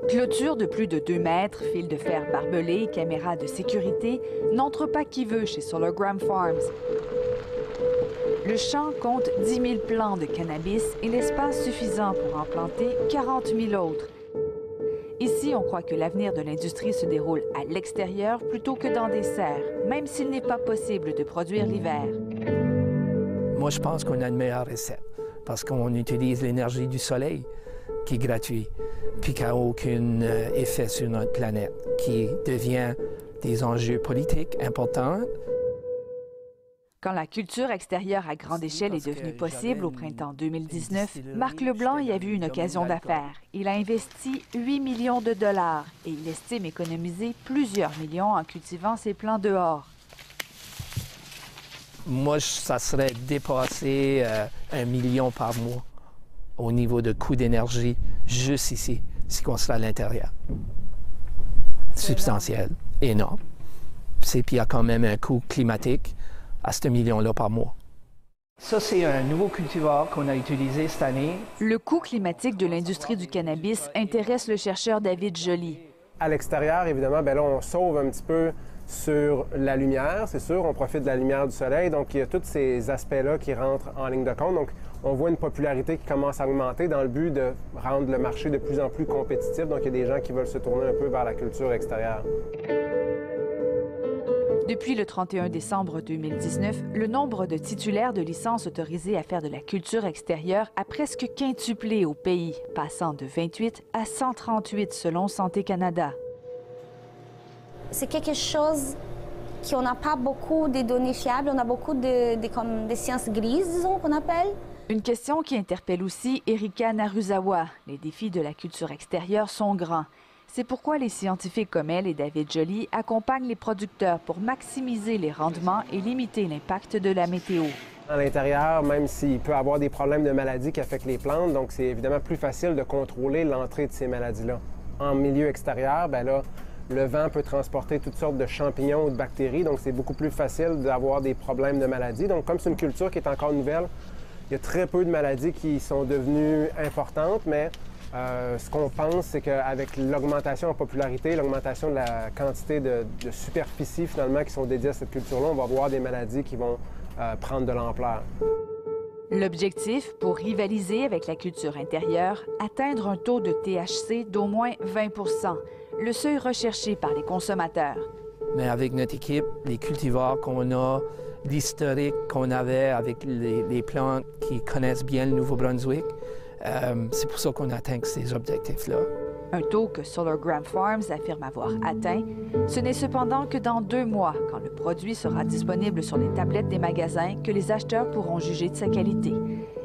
Clôture de plus de 2 mètres, fil de fer barbelé, caméra de sécurité, n'entre pas qui veut chez Solargram Farms. Le champ compte 10 000 plants de cannabis et l'espace suffisant pour en planter 40 000 autres. Ici, on croit que l'avenir de l'industrie se déroule à l'extérieur plutôt que dans des serres, même s'il n'est pas possible de produire l'hiver. Moi, je pense qu'on a une meilleure recette parce qu'on utilise l'énergie du soleil qui est gratuit puis qui n'a aucun effet sur notre planète, qui devient des enjeux politiques importants. Quand la culture extérieure à grande échelle est devenue possible au printemps 2019, Marc Leblanc y a vu une occasion d'affaires. Il a investi 8 millions de dollars et il estime économiser plusieurs millions en cultivant ses plants dehors. Moi, ça serait dépasser 1 million par mois au niveau de coût d'énergie, juste ici, si on serait à l'intérieur. Substantiel, énorme. Puis il y a quand même un coût climatique à ce million-là par mois. Ça, c'est un nouveau cultivar qu'on a utilisé cette année. Le coût climatique de l'industrie du cannabis intéresse le chercheur David Joly. À l'extérieur, évidemment, bien là, on sauve un petit peu sur la lumière, c'est sûr. On profite de la lumière du soleil. Donc, il y a tous ces aspects-là qui rentrent en ligne de compte. Donc, on voit une popularité qui commence à augmenter dans le but de rendre le marché de plus en plus compétitif. Donc, il y a des gens qui veulent se tourner un peu vers la culture extérieure. Depuis le 31 décembre 2019, le nombre de titulaires de licences autorisées à faire de la culture extérieure a presque quintuplé au pays, passant de 28 à 138 selon Santé Canada. C'est quelque chose qu'on n'a pas beaucoup de données fiables, on a beaucoup de sciences grises, disons, qu'on appelle. Une question qui interpelle aussi Erika Naruzawa. Les défis de la culture extérieure sont grands. C'est pourquoi les scientifiques comme elle et David Joly accompagnent les producteurs pour maximiser les rendements et limiter l'impact de la météo. À l'intérieur, même s'il peut y avoir des problèmes de maladies qui affectent les plantes, donc c'est évidemment plus facile de contrôler l'entrée de ces maladies-là. En milieu extérieur, bien là, le vent peut transporter toutes sortes de champignons ou de bactéries, donc c'est beaucoup plus facile d'avoir des problèmes de maladies. Donc comme c'est une culture qui est encore nouvelle, il y a très peu de maladies qui sont devenues importantes, mais ce qu'on pense, c'est qu'avec l'augmentation en popularité, l'augmentation de la quantité de superficies finalement qui sont dédiées à cette culture-là, on va avoir des maladies qui vont prendre de l'ampleur. L'objectif, pour rivaliser avec la culture intérieure, atteindre un taux de THC d'au moins 20 %, le seuil recherché par les consommateurs. Mais avec notre équipe, les cultivars qu'on a, l'historique qu'on avait avec les plantes qui connaissent bien le Nouveau-Brunswick, c'est pour ça qu'on atteint ces objectifs-là. Un taux que Solargram Farms affirme avoir atteint. Ce n'est cependant que dans 2 mois, quand le produit sera disponible sur les tablettes des magasins, que les acheteurs pourront juger de sa qualité.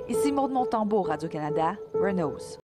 Ici Maude Montembeault, Radio-Canada, Renault.